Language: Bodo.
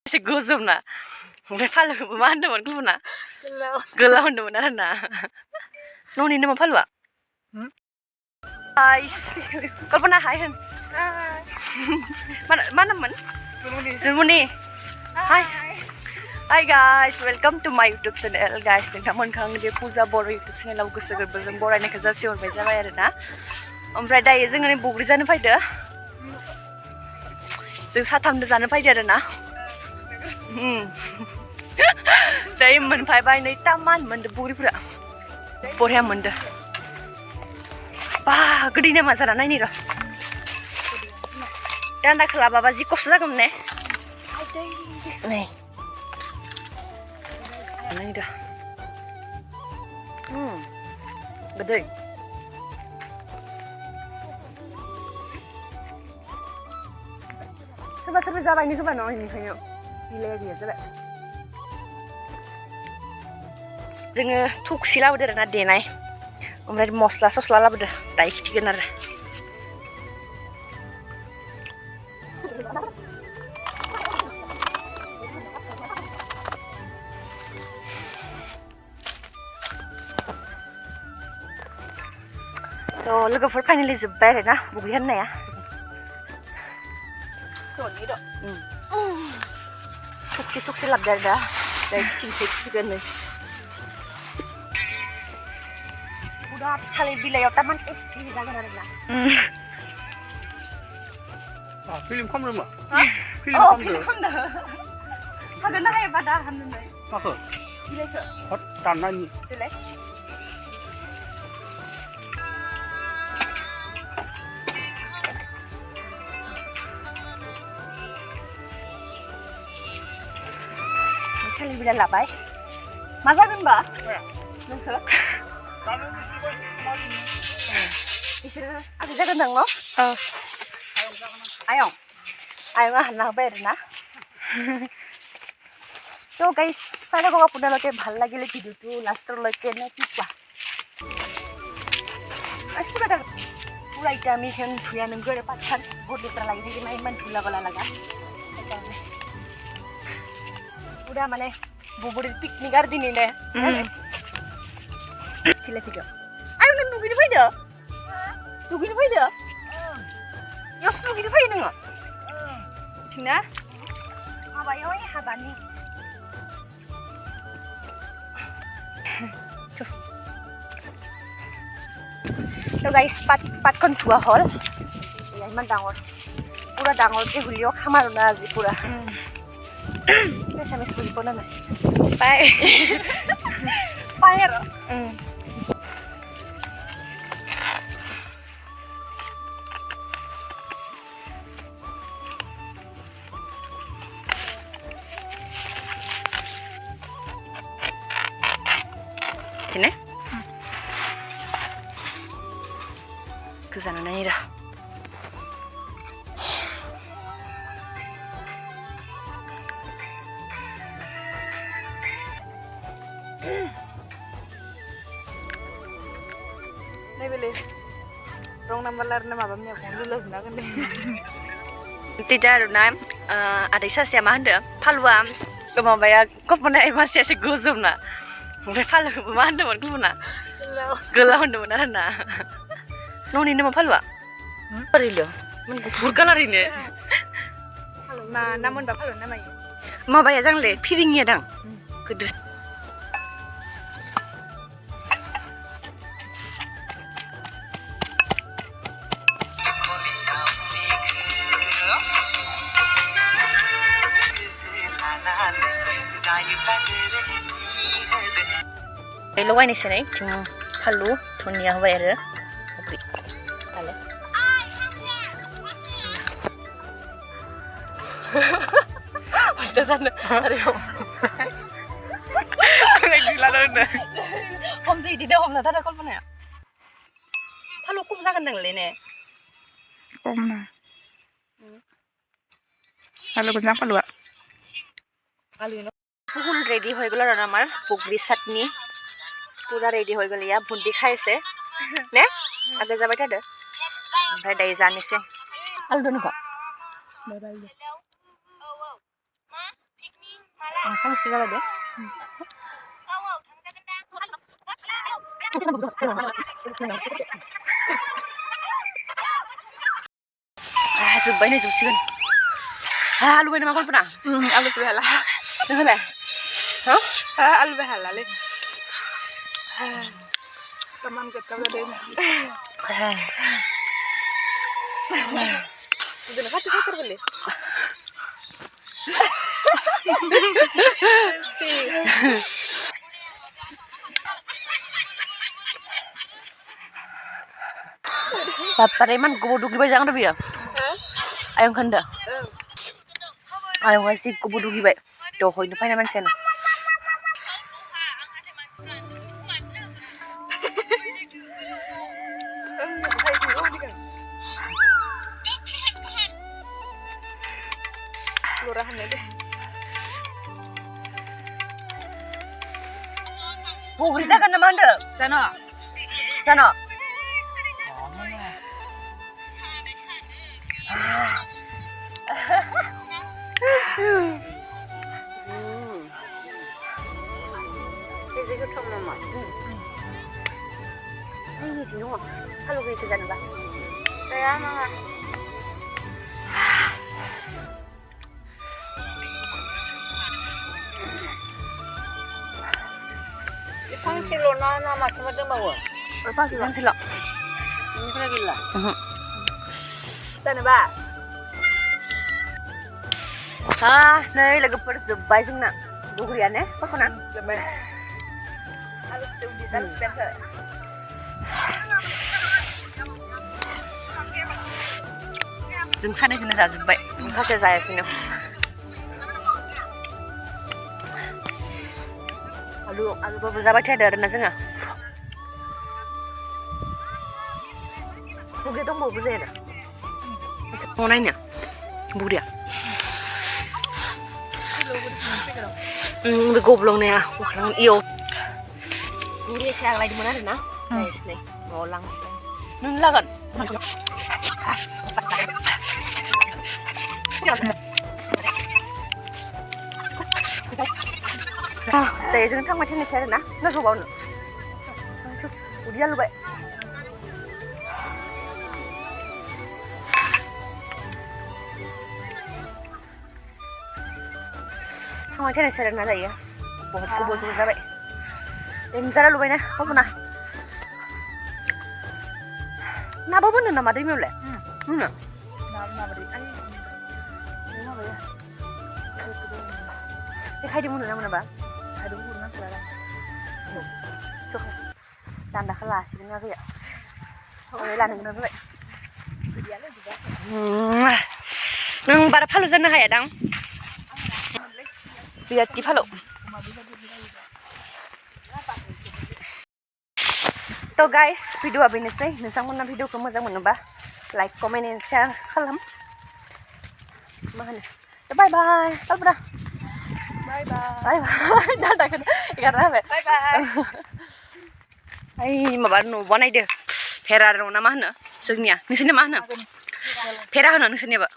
एसे गोजोमना ओमफ्राय फालोखौबो मा होनदोंमोन गुबुना गोलाव होनदोंमोन आरो ना न'नि नामा फालुआ कल्पना हाय होन मा नाममोन जुमुनि हाय हाय गाइस वेलकम टू माय यूट्यूब चैनल गाइस नोंथांमोनखौ आंनि बे फुजा बर' यूट्यूब चैनलाव गोसो गोरबोजों बरायनायखौ जासिहरबाय जाबाय आरो ना ओमफ्राय दायो जोङो बग्रि जानो फैदो जों साथामदो जानो फैदो आरो ना दायो मोनफैबाय नै तामान मोनदो बग्रिफोरा बरिया मोनदो बा गोदै नामा जाना नायनि र' दान्दा खालामाबा जि खस्थ' जागौमोन ने नै नायदो गोदै सोरबा सोरबा जाबायनो खोमा न' इनिखायनो बिलाइया गैया जाबाय जोङो थुक्सि लाबोदो आरोना देनाय ओमफ्राय मस्ला सस्ला लाबोदो दायो खिथिगोन आरो थ' लोगोफोर फाइनालि जोब्बाय आरोना बग्रि होननाया थुक्सि लाबोदो आरो दा दायो खिथिगोन नै udah थालिर बिलाइयाव taman टेस्टि जागोन आरोना फिल्म खालामदों मा? फिल्म खालामदों हागोन ना हाया बादा हामदों माखो? बिलाइखौ हट दाननायनि बिलाइ थालिर बिलाइ लाबाय मा जागोन बा नोंखो बिसोरो आगै जागोन दां न' आयंआ हानना होबाय आरोना তো গাইস চাই থাকক আপোনালোকে ভাল লাগিলে ভিডিঅ'টো লাষ্টলৈকে নে কি কোৱা পুৰা এতিয়া আমি এখন ধুই আনিমগৈ আৰু পাতখন বহুত লেতেৰা লাগি থাকে না ইমান ধুলা গলা লগা সেইকাৰণে পুৰা মানে বগৰীৰ পিকনিকাৰ দিনে নে চিলাই ফিটো আৰু নों दुगैनो फैदो दुगैनो फैदो यावसो दुगैनो फैयो नोङो मिथिना माबायाव हाबानि তো গাইস পাতখন ধোৱা হ'ল ইমান ডাঙৰ পুৰা ডাঙৰকে হুলিও খাম আৰু না আজি পুৰা এছামিছ বুজি পোৱা নাই পাই পাই আৰু ini ke sana nih dah nih beli rong number lar nama bapaknya aku dulu sebenarnya kan tidak ada ada sih mah ada Palua kemana kok pernah masih asik gozum na ओमफ्राय फालोखौबो मा होनदोंमोन गुबुना गोलाव होनदोंमोन आरो ना न'नि नामा फालुआ ओरैनो गुफुर कालारैनो मा नाम मोनबा फालु ना मायो माबाया जांलै फिरिङिया दां गोदो लगायनोसै नै फानलु धनिया होबाय आरो दालाय उल्टा जानो हमदो इदिनो हमना थारा कल्पनाया फालु खम जागोन दांलै ने खम ना फालु गोजा फालुआ ফুল রেডি হয়ে গেল আর আমার বগরি চাটনি পুরা রেডি হয়ে গেল ইয়া ভুন্দি খাইছে নে আগে যাবাই থাকো ओमफ्राय दायो जानोसै आलु दोनोखौ सामसि जाबाय दे जोब्बाय नै जोबसिगोन लुबाय नामा कल्पना आलु बेहाला नोंहालाय हा आलु बेहालालै teman kita udah deh udah kacau beli Bapak Reman kubudu gibai jangan lebih ya ayam kanda ayam ngasih kubudu gibai doh ini apa namanya sih lurahan deh bu berita kan nama anda sana ini tuh mama ini di rumah kalau gitu jangan bah saya mama Isang kilo na macam-macam bawa. Berapa kilo? Isang kilo. Ini kilo gila. sana ba Nay lagi pergi nak durian apa kena? lebih harus di sana spender Jeng sana sini saja baik. Kasih saya sini. Aduh beberapa ada nasi nggak? Bukan dong mau beli ada. Mau nanya, bu dia. Goblong nih ya, wah lang iyo. Ini siang lagi di mana na? Guys nih, ngolang. Nun lagan. Tại dừng thang mà trên này xe nè, nó rủ bảo nữa. Đi ăn luôn vậy. Thang mà trên này xe nè đây à? Bộ ra vậy. Em ra luôn vậy nè, không nào. Na bố nữa mà đi miêu lẹ. Nè. na beri ay ini apa ya Hai di mana ba? aduh guna selala Cuk. Tanda kelas ini aku ya. Oh, lah nang vậy. dialnya juga Nang para phalu janna haya dang. Biar ti phalu. So guys, video abinasai nonton video ko मोजां मोनोबा like, comment and share खालाम. Mana? Bye bye. Kalpra. bye bye Bye bye. Dadah kan. Ikarna apa? bye bye Ai माबा न बनायदो फेरा रंना मा होनो जोंनिया नोंसोरनिया मा होनो फेरा होनो नोंसोरनियाबो